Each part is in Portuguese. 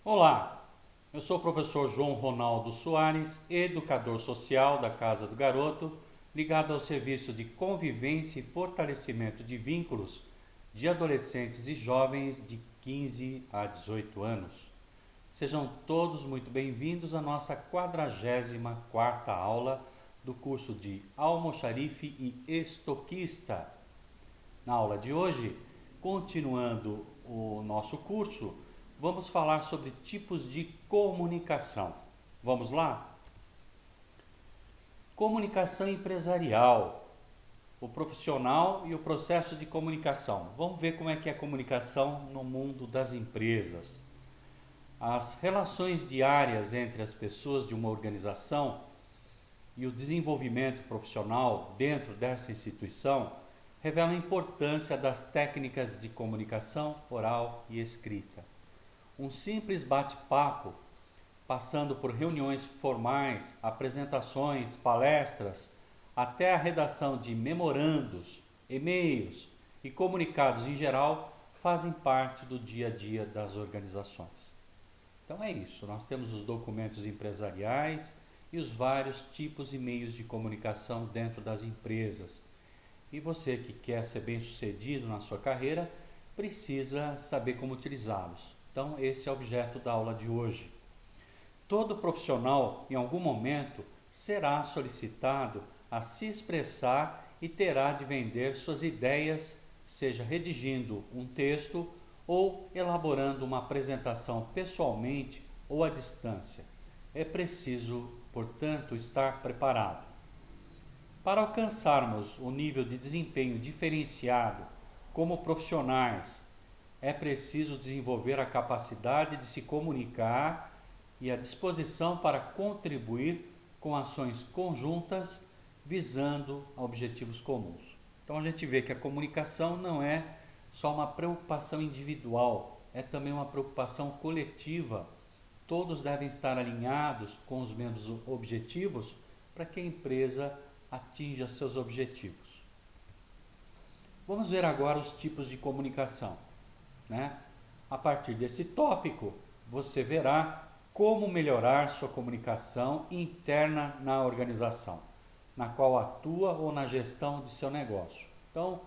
Olá, eu sou o professor João Ronaldo Soares, educador social da Casa do Garoto, ligado ao serviço de convivência e fortalecimento de vínculos de adolescentes e jovens de 15 a 18 anos. Sejam todos muito bem-vindos à nossa 44ª aula do curso de Almoxarife e Estoquista. Na aula de hoje, continuando o nosso curso, vamos falar sobre tipos de comunicação. Vamos lá? Comunicação empresarial, o profissional e o processo de comunicação. Vamos ver como é que é a comunicação no mundo das empresas. As relações diárias entre as pessoas de uma organização e o desenvolvimento profissional dentro dessa instituição revelam a importância das técnicas de comunicação oral e escrita. Um simples bate-papo, passando por reuniões formais, apresentações, palestras, até a redação de memorandos, e-mails e comunicados em geral, fazem parte do dia a dia das organizações. Então é isso, nós temos os documentos empresariais e os vários tipos e meios de comunicação dentro das empresas. E você que quer ser bem-sucedido na sua carreira, precisa saber como utilizá-los. Então, esse é o objeto da aula de hoje. Todo profissional, em algum momento, será solicitado a se expressar e terá de vender suas ideias, seja redigindo um texto ou elaborando uma apresentação pessoalmente ou à distância. É preciso, portanto, estar preparado. Para alcançarmos o nível de desempenho diferenciado como profissionais, é preciso desenvolver a capacidade de se comunicar e a disposição para contribuir com ações conjuntas visando objetivos comuns. Então a gente vê que a comunicação não é só uma preocupação individual, é também uma preocupação coletiva. Todos devem estar alinhados com os mesmos objetivos para que a empresa atinja seus objetivos. Vamos ver agora os tipos de comunicação. A partir desse tópico, você verá como melhorar sua comunicação interna na organização, na qual atua ou na gestão de seu negócio. Então,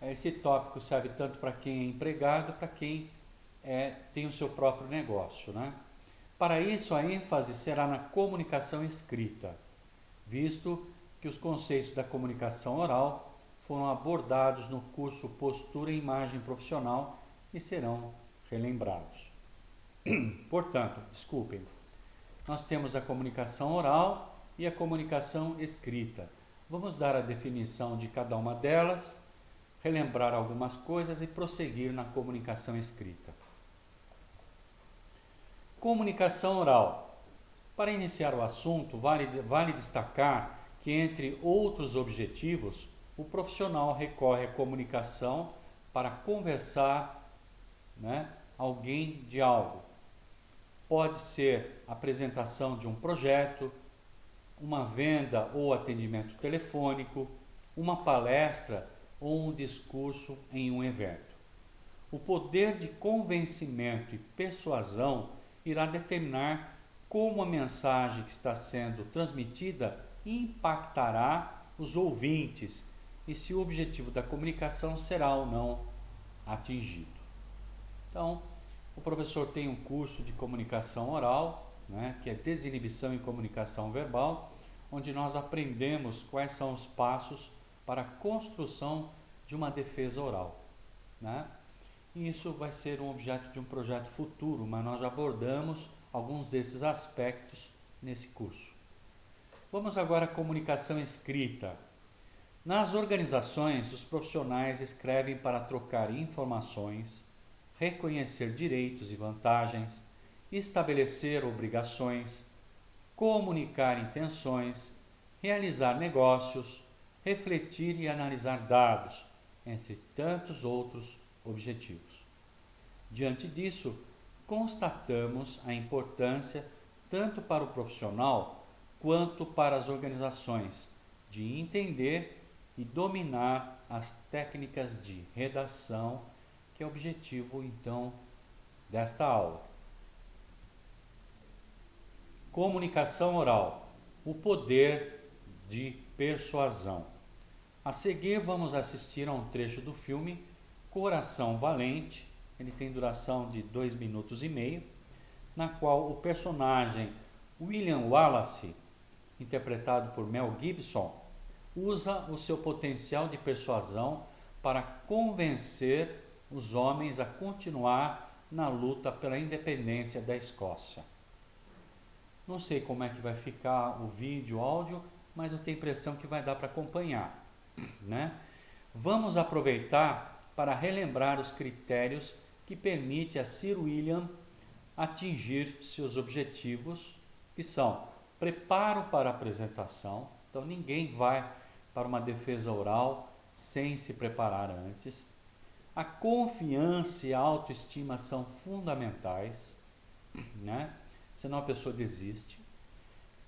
esse tópico serve tanto para quem é empregado, para quem tem o seu próprio negócio. Para isso, a ênfase será na comunicação escrita, visto que os conceitos da comunicação oral foram abordados no curso Postura e Imagem Profissional e serão relembrados. Portanto, nós temos a comunicação oral e a comunicação escrita. Vamos dar a definição de cada uma delas, relembrar algumas coisas e prosseguir na comunicação escrita. Comunicação oral. Para iniciar o assunto, vale destacar que, entre outros objetivos, o profissional recorre à comunicação para conversar alguém de algo. Pode ser a apresentação de um projeto, uma venda ou atendimento telefônico, uma palestra ou um discurso em um evento. O poder de convencimento e persuasão irá determinar como a mensagem que está sendo transmitida impactará os ouvintes e se o objetivo da comunicação será ou não atingido. Então, o professor tem um curso de comunicação oral, que é Desinibição e Comunicação Verbal, onde nós aprendemos quais são os passos para a construção de uma defesa oral. E isso vai ser um objeto de um projeto futuro, mas nós já abordamos alguns desses aspectos nesse curso. Vamos agora à comunicação escrita. Nas organizações, os profissionais escrevem para trocar informações, reconhecer direitos e vantagens, estabelecer obrigações, comunicar intenções, realizar negócios, refletir e analisar dados, entre tantos outros objetivos. Diante disso, constatamos a importância, tanto para o profissional quanto para as organizações, de entender e dominar as técnicas de redação, que é o objetivo, então, desta aula. Comunicação oral, o poder de persuasão. A seguir vamos assistir a um trecho do filme Coração Valente. Ele tem duração de 2 minutos e meio, na qual o personagem William Wallace, interpretado por Mel Gibson, usa o seu potencial de persuasão para convencer os homens a continuar na luta pela independência da Escócia. Não sei como é que vai ficar o vídeo, o áudio, mas eu tenho a impressão que vai dar para acompanhar, né? Vamos aproveitar para relembrar os critérios que permitem a Sir William atingir seus objetivos, que são preparo para a apresentação. Então ninguém vai para uma defesa oral sem se preparar antes. A confiança e a autoestima são fundamentais, né? Senão a pessoa desiste.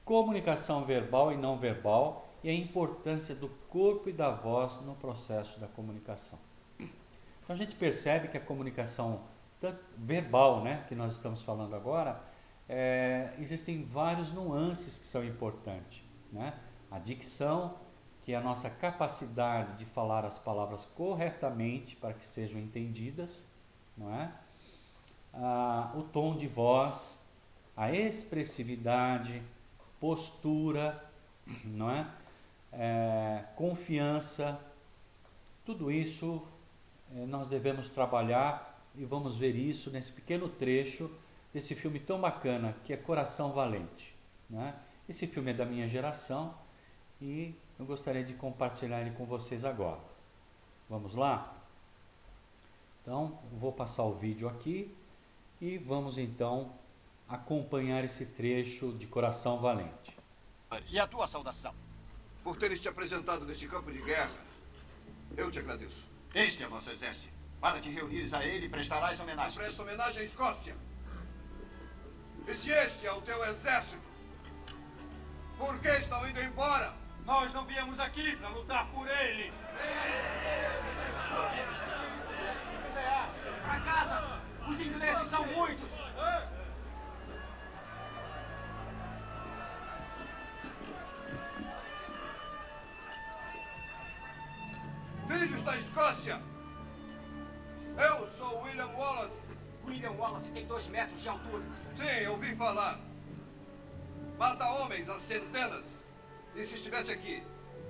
Comunicação verbal e não verbal e a importância do corpo e da voz no processo da comunicação. Então a gente percebe que a comunicação verbal, né, que nós estamos falando agora, existem vários nuances que são importantes, né? A dicção, que é a nossa capacidade de falar as palavras corretamente para que sejam entendidas, não é? O tom de voz, a expressividade, postura, não é? Confiança, tudo isso nós devemos trabalhar e vamos ver isso nesse pequeno trecho desse filme tão bacana que é Coração Valente, né? Esse filme é da minha geração e eu gostaria de compartilhar ele com vocês agora. Vamos lá? Então, vou passar o vídeo aqui e vamos então acompanhar esse trecho de Coração Valente. E a tua saudação? Por teres te apresentado neste campo de guerra, eu te agradeço. Este é vosso exército. Para te reunires a ele, prestarás homenagem. Presto homenagem à Escócia. E se este é o teu exército, por que estão indo embora? Nós não viemos aqui para lutar por ele. Para casa! Os ingleses são muitos! Filhos da Escócia, eu sou William Wallace. William Wallace tem 2 metros de altura. Sim, ouvi falar. Mata homens a centenas. E se estivesse aqui,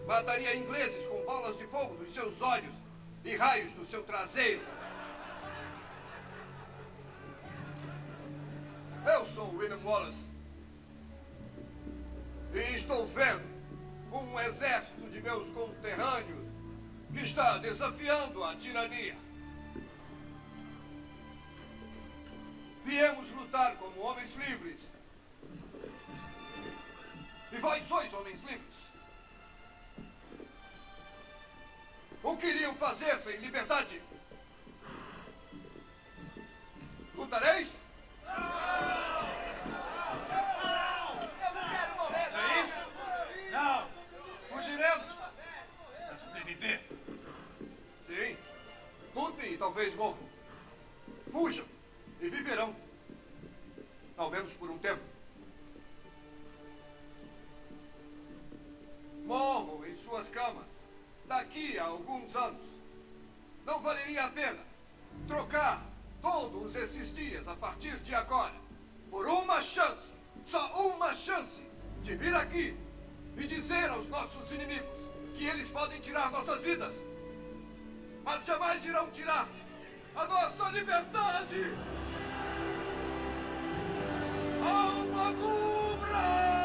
mataria ingleses com bolas de fogo nos seus olhos e raios no seu traseiro. Eu sou William Wallace. E estou vendo um exército de meus conterrâneos que está desafiando a tirania. Viemos lutar como homens livres. E vós sois homens livres. O que iriam fazer sem liberdade? Lutareis? Eu não quero morrer, não! É isso? Não! Fugiremos! Para sobreviver. Sim. Lutem e talvez morram. Fujam e viverão. Ao menos por um tempo. Morram em suas camas daqui a alguns anos. Não valeria a pena trocar todos esses dias a partir de agora por uma chance, só uma chance, de vir aqui e dizer aos nossos inimigos que eles podem tirar nossas vidas, mas jamais irão tirar a nossa liberdade. Alma Cubra!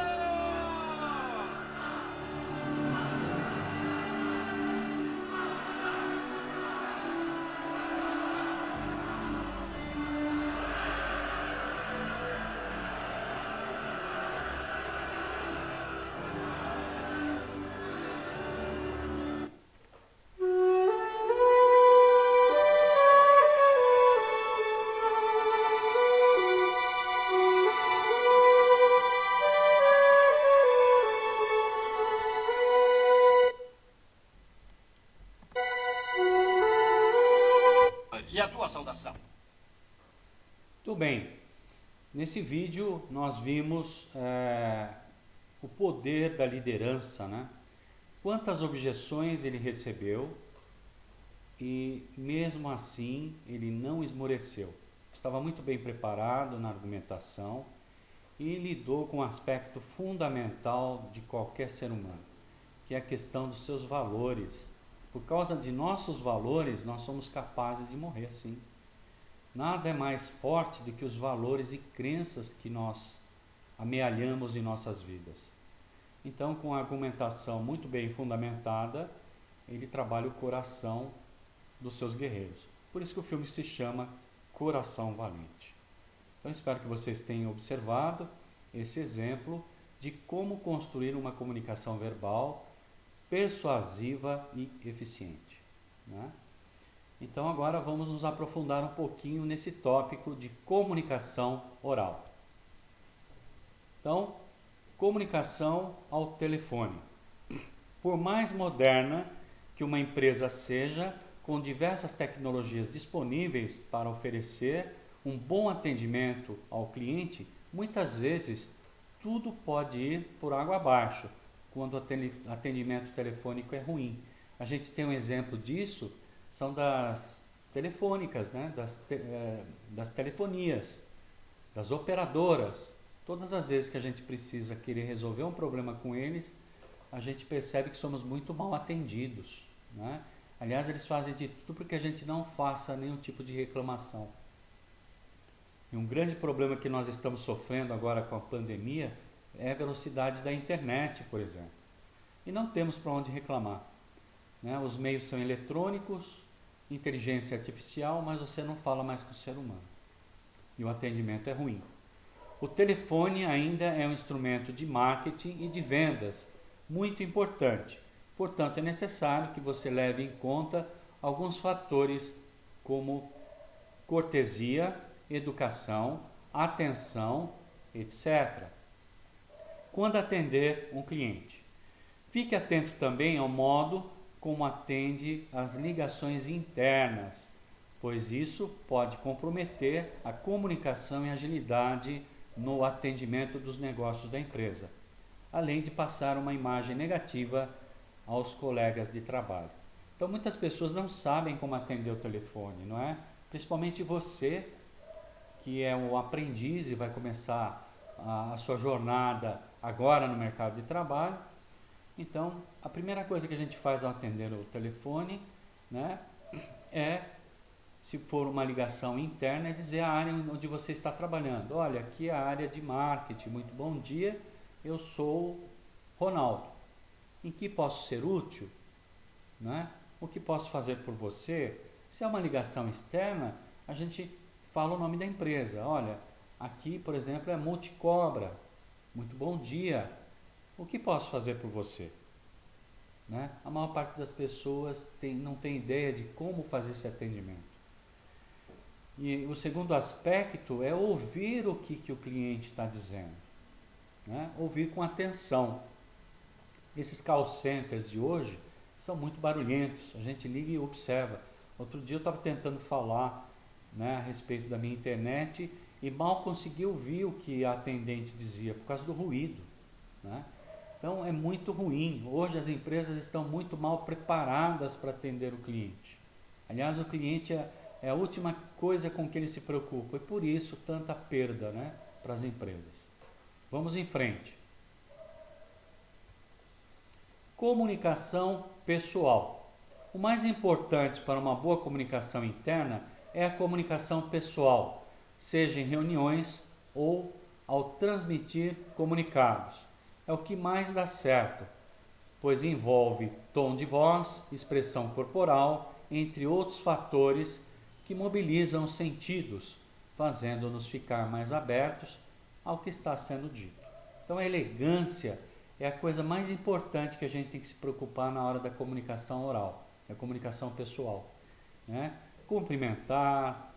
E a tua saudação? Tudo bem. Nesse vídeo nós vimos o poder da liderança, né? Quantas objeções ele recebeu e mesmo assim ele não esmoreceu. Estava muito bem preparado na argumentação e lidou com um aspecto fundamental de qualquer ser humano, que é a questão dos seus valores. Por causa de nossos valores, nós somos capazes de morrer, sim. Nada é mais forte do que os valores e crenças que nós amealhamos em nossas vidas. Então, com a argumentação muito bem fundamentada, ele trabalha o coração dos seus guerreiros. Por isso que o filme se chama Coração Valente. Então, espero que vocês tenham observado esse exemplo de como construir uma comunicação verbal persuasiva e eficiente, né? Então agora vamos nos aprofundar um pouquinho nesse tópico de comunicação oral. Então, comunicação ao telefone. Por mais moderna que uma empresa seja, com diversas tecnologias disponíveis para oferecer um bom atendimento ao cliente, muitas vezes tudo pode ir por água abaixo quando o atendimento telefônico é ruim. A gente tem um exemplo disso, são das telefônicas, né? Das telefonias, das operadoras. Todas as vezes que a gente precisa querer resolver um problema com eles, a gente percebe que somos muito mal atendidos, né? Aliás, eles fazem de tudo para que a gente não faça nenhum tipo de reclamação. E um grande problema que nós estamos sofrendo agora com a pandemia é a velocidade da internet, por exemplo. E não temos para onde reclamar, né? Os meios são eletrônicos, inteligência artificial, mas você não fala mais com o ser humano. E o atendimento é ruim. O telefone ainda é um instrumento de marketing e de vendas muito importante. Portanto, é necessário que você leve em conta alguns fatores como cortesia, educação, atenção, etc. Quando atender um cliente, fique atento também ao modo como atende as ligações internas, pois isso pode comprometer a comunicação e agilidade no atendimento dos negócios da empresa, além de passar uma imagem negativa aos colegas de trabalho. Então muitas pessoas não sabem como atender o telefone, não é? Principalmente você, que é um aprendiz e vai começar a sua jornada agora no mercado de trabalho. Então, a primeira coisa que a gente faz ao atender o telefone, né, se for uma ligação interna, é dizer a área onde você está trabalhando. Olha, aqui é a área de marketing, muito bom dia, eu sou Ronaldo. Em que posso ser útil? Né? O que posso fazer por você? Se é uma ligação externa, a gente fala o nome da empresa. Olha, aqui, por exemplo, é Multicobra. Muito bom dia. O que posso fazer por você? Né? A maior parte das pessoas não tem ideia de como fazer esse atendimento. E o segundo aspecto é ouvir o que o cliente está dizendo, né? Ouvir com atenção. Esses call centers de hoje são muito barulhentos, a gente liga e observa. Outro dia eu estava tentando falar, né, a respeito da minha internet e mal consegui ouvir o que a atendente dizia por causa do ruído, né? Então é muito ruim. Hoje as empresas estão muito mal preparadas para atender o cliente. Aliás, o cliente é a última coisa com que ele se preocupa e por isso tanta perda, né, para as empresas. Vamos em frente. Comunicação pessoal. O mais importante para uma boa comunicação interna é a comunicação pessoal, seja em reuniões ou ao transmitir comunicados. É o que mais dá certo, pois envolve tom de voz, expressão corporal, entre outros fatores que mobilizam os sentidos, fazendo-nos ficar mais abertos ao que está sendo dito. Então a elegância é a coisa mais importante que a gente tem que se preocupar na hora da comunicação oral, a comunicação pessoal, né? Cumprimentar,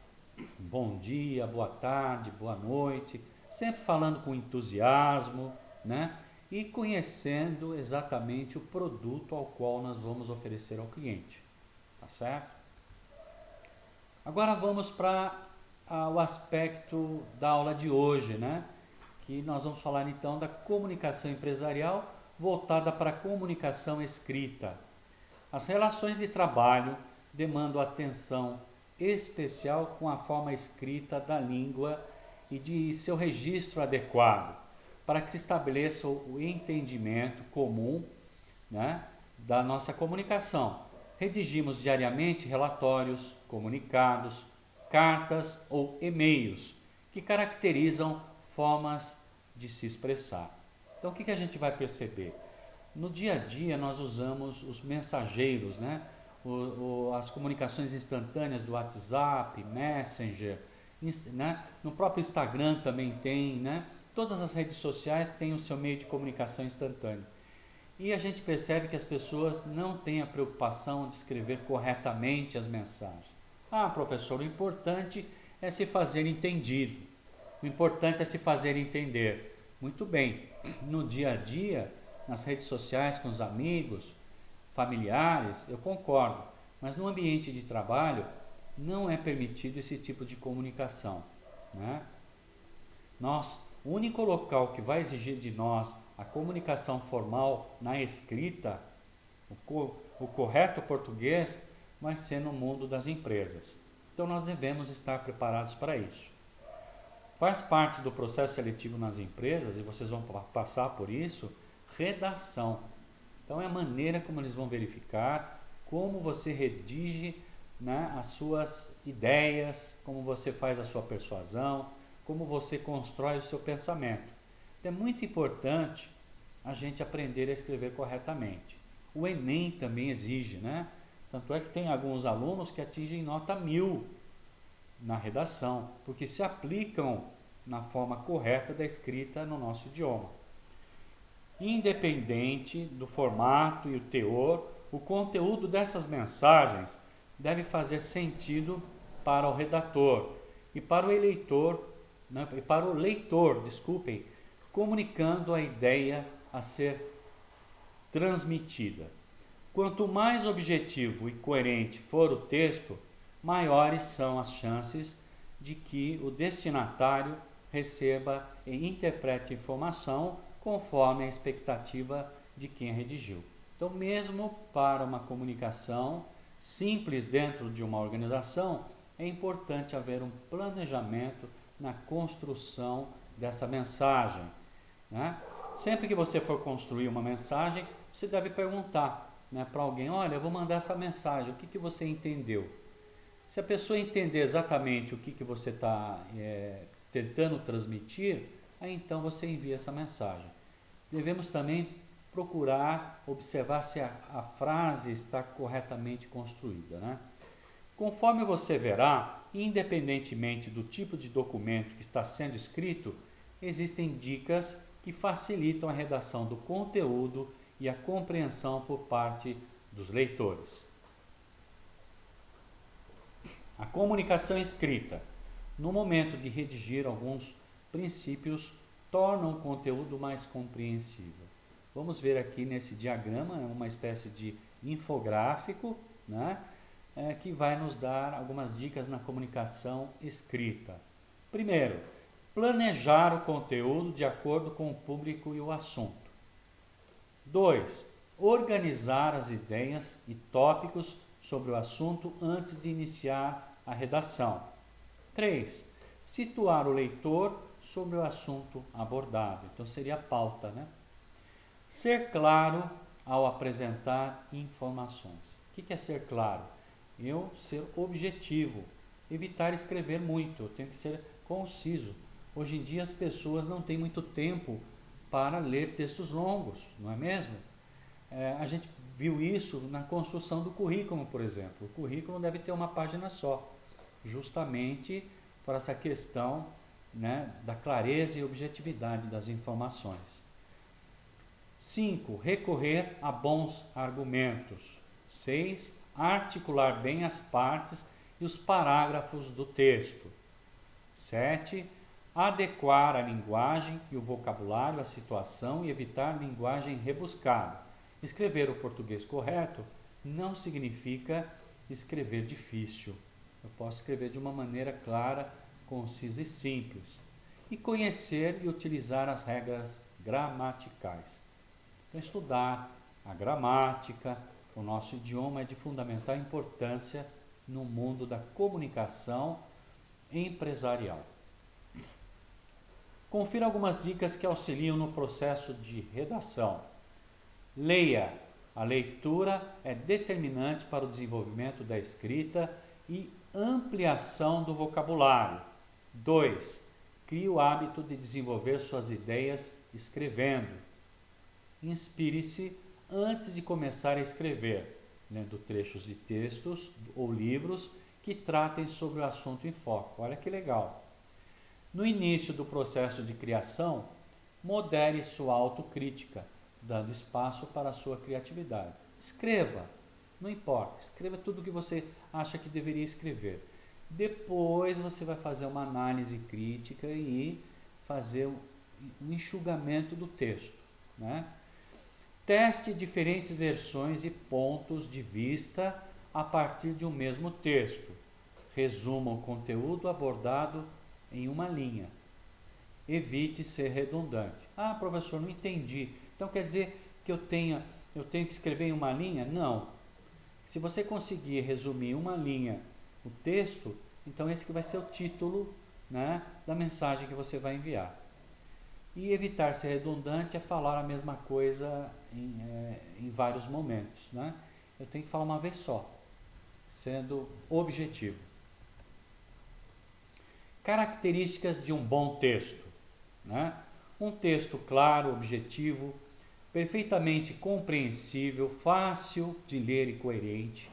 bom dia, boa tarde, boa noite, sempre falando com entusiasmo, né? E conhecendo exatamente o produto ao qual nós vamos oferecer ao cliente, tá certo? Agora vamos para ao aspecto da aula de hoje, né? Que nós vamos falar então da comunicação empresarial voltada para a comunicação escrita. As relações de trabalho demandam atenção especial com a forma escrita da língua e de seu registro adequado, para que se estabeleça o entendimento comum, né, da nossa comunicação. Redigimos diariamente relatórios, comunicados, cartas ou e-mails que caracterizam formas de se expressar. Então o que a gente vai perceber? No dia a dia nós usamos os mensageiros, né? As comunicações instantâneas do WhatsApp, Messenger, né? No próprio Instagram também tem, né? Todas as redes sociais têm o seu meio de comunicação instantânea. E a gente percebe que as pessoas não têm a preocupação de escrever corretamente as mensagens. Ah, professor, o importante é se fazer entendido. O importante é se fazer entender. Muito bem, no dia a dia, nas redes sociais, com os amigos, familiares, eu concordo, mas no ambiente de trabalho não é permitido esse tipo de comunicação, né? O único local que vai exigir de nós a comunicação formal na escrita, o correto português, vai ser no mundo das empresas. Então nós devemos estar preparados para isso. Faz parte do processo seletivo nas empresas, e vocês vão passar por isso, redação. Então é a maneira como eles vão verificar como você redige, né, as suas ideias, como você faz a sua persuasão, como você constrói o seu pensamento. Então é muito importante a gente aprender a escrever corretamente. O Enem também exige, né? Tanto é que tem alguns alunos que atingem nota 1000 na redação, porque se aplicam na forma correta da escrita no nosso idioma. Independente do formato e o teor, o conteúdo dessas mensagens deve fazer sentido para o redator e para o eleitor, né, e para o leitor, comunicando a ideia a ser transmitida. Quanto mais objetivo e coerente for o texto, maiores são as chances de que o destinatário receba e interprete a informação conforme a expectativa de quem redigiu. Então, mesmo para uma comunicação simples dentro de uma organização, é importante haver um planejamento na construção dessa mensagem, né? Sempre que você for construir uma mensagem, você deve perguntar, né, para alguém: olha, eu vou mandar essa mensagem, o que você entendeu? Se a pessoa entender exatamente o que você está tentando transmitir, aí então você envia essa mensagem. Devemos também procurar observar se a frase está corretamente construída, né? Conforme você verá, independentemente do tipo de documento que está sendo escrito, existem dicas que facilitam a redação do conteúdo e a compreensão por parte dos leitores. A comunicação escrita, no momento de redigir alguns princípios, torna o conteúdo mais compreensível. Vamos ver aqui nesse diagrama, é uma espécie de infográfico, né, que vai nos dar algumas dicas na comunicação escrita. Primeiro, planejar o conteúdo de acordo com o público e o assunto. 2. Organizar as ideias e tópicos sobre o assunto antes de iniciar a redação. 3. Situar o leitor sobre o assunto abordado. Então seria a pauta, né? Ser claro ao apresentar informações. O que é ser claro? Eu ser objetivo, evitar escrever muito, eu tenho que ser conciso. Hoje em dia as pessoas não têm muito tempo para ler textos longos, não é mesmo? A gente viu isso na construção do currículo, por exemplo. O currículo deve ter uma página só, justamente por essa questão, né, da clareza e objetividade das informações. 5. Recorrer a bons argumentos. 6. Articular bem as partes e os parágrafos do texto. 7. Adequar a linguagem e o vocabulário à situação e evitar linguagem rebuscada. Escrever o português correto não significa escrever difícil. Eu posso escrever de uma maneira clara, concisa e simples. E conhecer e utilizar as regras gramaticais. Então, estudar a gramática, o nosso idioma é de fundamental importância no mundo da comunicação empresarial. Confira algumas dicas que auxiliam no processo de redação. Leia. A leitura é determinante para o desenvolvimento da escrita e ampliação do vocabulário. 2. Crie o hábito de desenvolver suas ideias escrevendo. Inspire-se antes de começar a escrever, lendo trechos de textos ou livros que tratem sobre o assunto em foco. Olha que legal. No início do processo de criação, modere sua autocrítica, dando espaço para a sua criatividade. Escreva, não importa, escreva tudo o que você acha que deveria escrever. Depois você vai fazer uma análise crítica e fazer um enxugamento do texto, né? Teste diferentes versões e pontos de vista a partir de um mesmo texto. Resuma o conteúdo abordado em uma linha. Evite ser redundante. Ah, professor, não entendi. Então quer dizer que eu tenho que escrever em uma linha? Não. Se você conseguir resumir em uma linha o texto, então esse que vai ser o título, né, da mensagem que você vai enviar. E evitar ser redundante é falar a mesma coisa em vários momentos, né? Eu tenho que falar uma vez só, sendo objetivo. Características de um bom texto, né? Um texto claro, objetivo, perfeitamente compreensível, fácil de ler e coerente.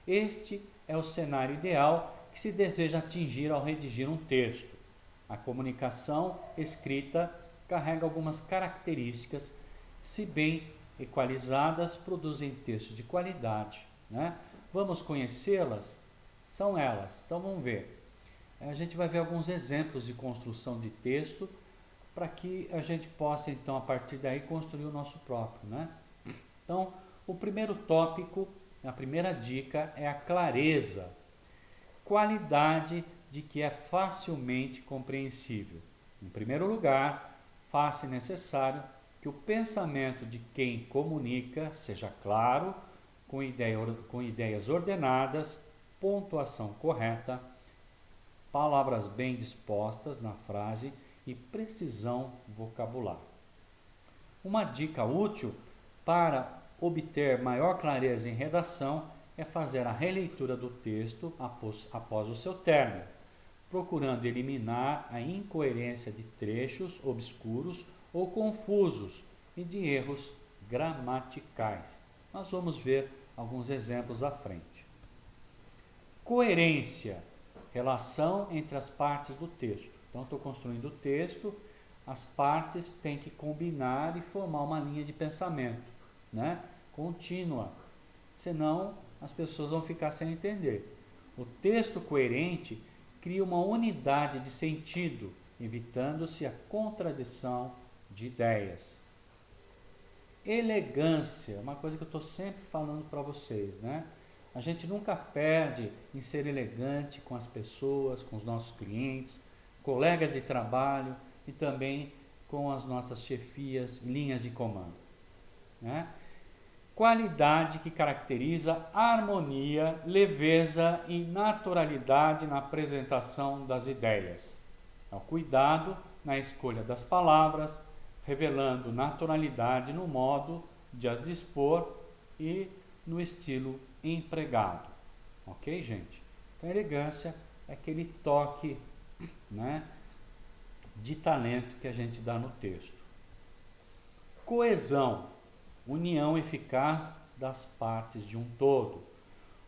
Este é o cenário ideal que se deseja atingir ao redigir um texto. A comunicação escrita carrega algumas características, se bem equalizadas, produzem texto de qualidade, né? Vamos conhecê-las? São elas. Então vamos ver. A gente vai ver alguns exemplos de construção de texto para que a gente possa, então, a partir daí, construir o nosso próprio, né? Então, o primeiro tópico, a primeira dica é a clareza. Qualidade de que é facilmente compreensível. Em primeiro lugar, faça necessário que o pensamento de quem comunica seja claro, com ideias ordenadas, pontuação correta, palavras bem dispostas na frase e precisão vocabular. Uma dica útil para obter maior clareza em redação é fazer a releitura do texto após o seu término, procurando eliminar a incoerência de trechos obscuros ou confusos e de erros gramaticais. Nós vamos ver alguns exemplos à frente. Coerência, relação entre as partes do texto. Então, estou construindo o texto, as partes têm que combinar e formar uma linha de pensamento, né, contínua, senão as pessoas vão ficar sem entender. O texto coerente cria uma unidade de sentido, evitando-se a contradição de ideias. Elegância, uma coisa que eu estou sempre falando para vocês, né? A gente nunca perde em ser elegante com as pessoas, com os nossos clientes, colegas de trabalho e também com as nossas chefias, linhas de comando, né? Qualidade que caracteriza harmonia, leveza e naturalidade na apresentação das ideias. É o cuidado na escolha das palavras, revelando naturalidade no modo de as dispor e no estilo empregado. Ok, gente? Então, a elegância é aquele toque, né, de talento que a gente dá no texto. Coesão, união eficaz das partes de um todo.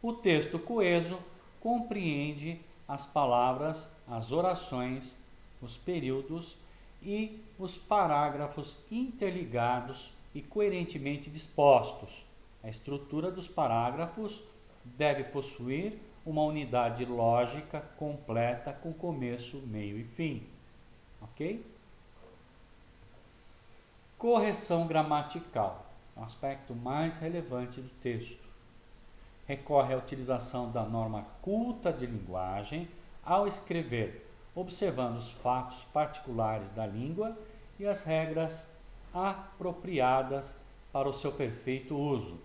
O texto coeso compreende as palavras, as orações, os períodos e os parágrafos interligados e coerentemente dispostos. A estrutura dos parágrafos deve possuir uma unidade lógica completa com começo, meio e fim. Ok? Correção gramatical, o aspecto mais relevante do texto. Recorre à utilização da norma culta de linguagem ao escrever observando os fatos particulares da língua e as regras apropriadas para o seu perfeito uso.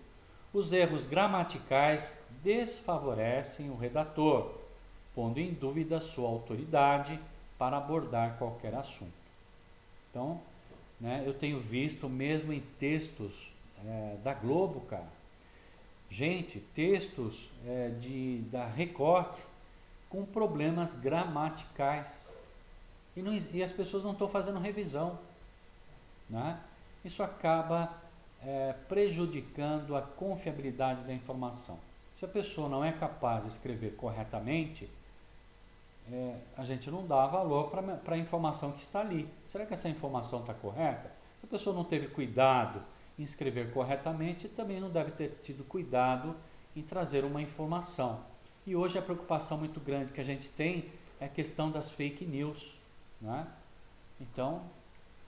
Os erros gramaticais desfavorecem o redator, pondo em dúvida sua autoridade para abordar qualquer assunto. Então, eu tenho visto mesmo em textos da Globo, cara, gente, textos da Record com problemas gramaticais e as pessoas não estão fazendo revisão, né? Isso acaba prejudicando a confiabilidade da informação. Se a pessoa não é capaz de escrever corretamente, a gente não dá valor para a informação que está ali. Será que essa informação está correta? Se a pessoa não teve cuidado em escrever corretamente, também não deve ter tido cuidado em trazer uma informação. E hoje a preocupação muito grande que a gente tem é a questão das fake news, né? Então,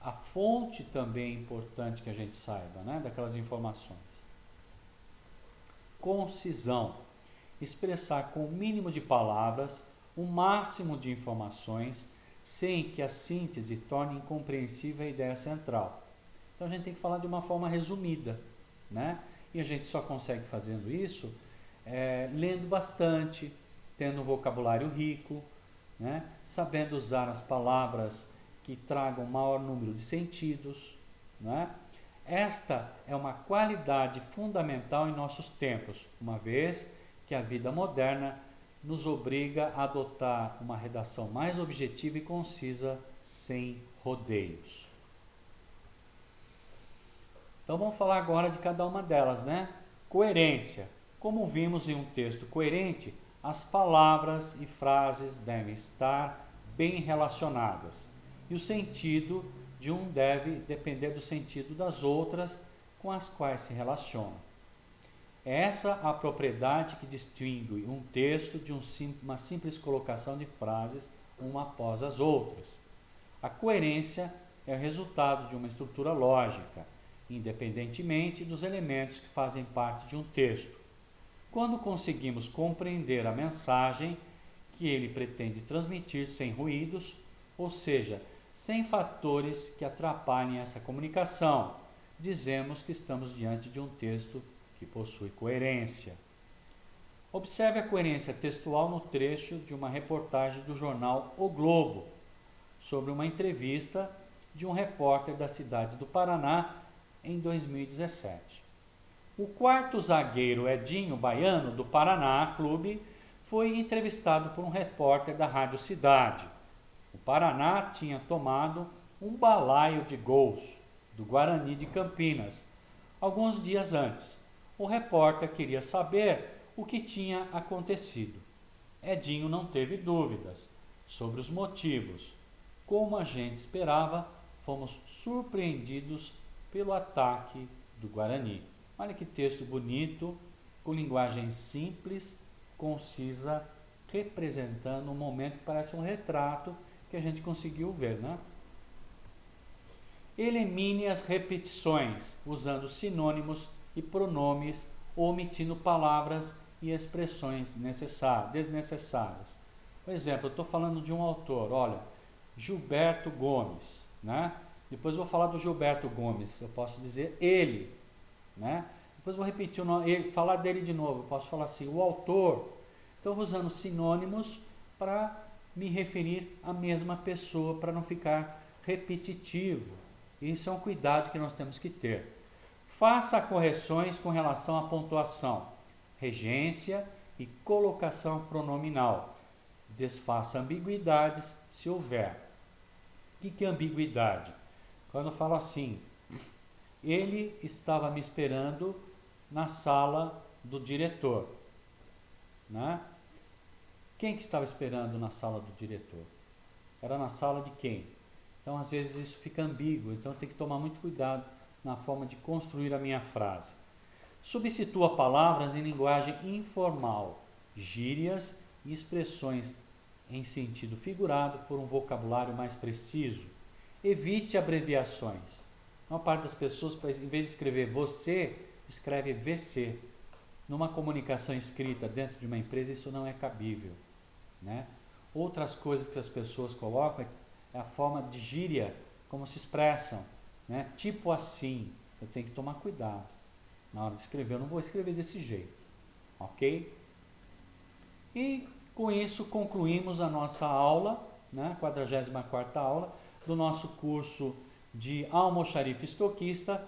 a fonte também é importante que a gente saiba, né, daquelas informações. Concisão. Expressar com o mínimo de palavras o máximo de informações sem que a síntese torne incompreensível a ideia central. Então a gente tem que falar de uma forma resumida, né? E a gente só consegue fazendo isso lendo bastante, tendo um vocabulário rico, né? Sabendo usar as palavras que tragam maior número de sentidos, né? Esta é uma qualidade fundamental em nossos tempos, uma vez que a vida moderna nos obriga a adotar uma redação mais objetiva e concisa, sem rodeios. Então vamos falar agora de cada uma delas, né? Coerência. Como vimos em um texto coerente, as palavras e frases devem estar bem relacionadas e o sentido de um deve depender do sentido das outras com as quais se relacionam. É essa a propriedade que distingue um texto de uma simples colocação de frases uma após as outras. A coerência é o resultado de uma estrutura lógica, independentemente dos elementos que fazem parte de um texto. Quando conseguimos compreender a mensagem que ele pretende transmitir sem ruídos, ou seja, sem fatores que atrapalhem essa comunicação, dizemos que estamos diante de um texto que possui coerência. Observe a coerência textual no trecho de uma reportagem do jornal O Globo, sobre uma entrevista de um repórter da cidade do Paraná em 2017. O quarto zagueiro Edinho Baiano, do Paraná Clube, foi entrevistado por um repórter da Rádio Cidade. O Paraná tinha tomado um balaio de gols do Guarani de Campinas alguns dias antes. O repórter queria saber o que tinha acontecido. Edinho não teve dúvidas sobre os motivos. Como a gente esperava, fomos surpreendidos pelo ataque do Guarani. Olha que texto bonito, com linguagem simples, concisa, representando um momento que parece um retrato que a gente conseguiu ver, né? Elimine as repetições, usando sinônimos e pronomes, omitindo palavras e expressões desnecessárias. Por exemplo, eu estou falando de um autor, olha, Gilberto Gomes, né? Depois eu vou falar do Gilberto Gomes, eu posso dizer ele, né? Depois eu vou repetir o nome, falar dele de novo, eu posso falar assim, o autor. Então, eu vou usando sinônimos para me referir à mesma pessoa, para não ficar repetitivo. Isso é um cuidado que nós temos que ter. Faça correções com relação à pontuação, regência e colocação pronominal. Desfaça ambiguidades se houver. O que é ambiguidade? Quando eu falo assim, ele estava me esperando na sala do diretor, né? Quem que estava esperando na sala do diretor? Era na sala de quem? Então, às vezes, isso fica ambíguo, então tem que tomar muito cuidado na forma de construir a minha frase. Substitua palavras em linguagem informal, gírias e expressões em sentido figurado por um vocabulário mais preciso. Evite abreviações. A maior parte das pessoas, em vez de escrever você, escreve VC. Numa comunicação escrita dentro de uma empresa, isso não é cabível, né? Outras coisas que as pessoas colocam é a forma de gíria, como se expressam, né? Tipo assim, eu tenho que tomar cuidado. Na hora de escrever, eu não vou escrever desse jeito, ok? E com isso concluímos a nossa aula, né? 44ª aula do nosso curso de almoxarife estoquista,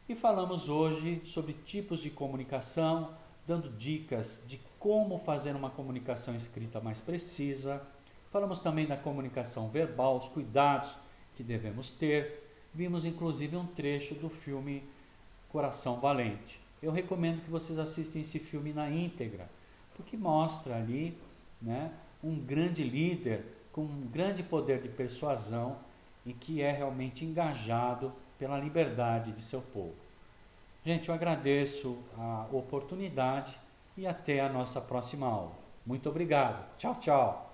e falamos hoje sobre tipos de comunicação, dando dicas de como fazer uma comunicação escrita mais precisa. Falamos também da comunicação verbal, os cuidados que devemos ter. Vimos inclusive um trecho do filme Coração Valente. Eu recomendo que vocês assistam esse filme na íntegra, porque mostra ali, né, um grande líder com um grande poder de persuasão e que é realmente engajado pela liberdade de seu povo. Gente, eu agradeço a oportunidade e até a nossa próxima aula. Muito obrigado. Tchau, tchau.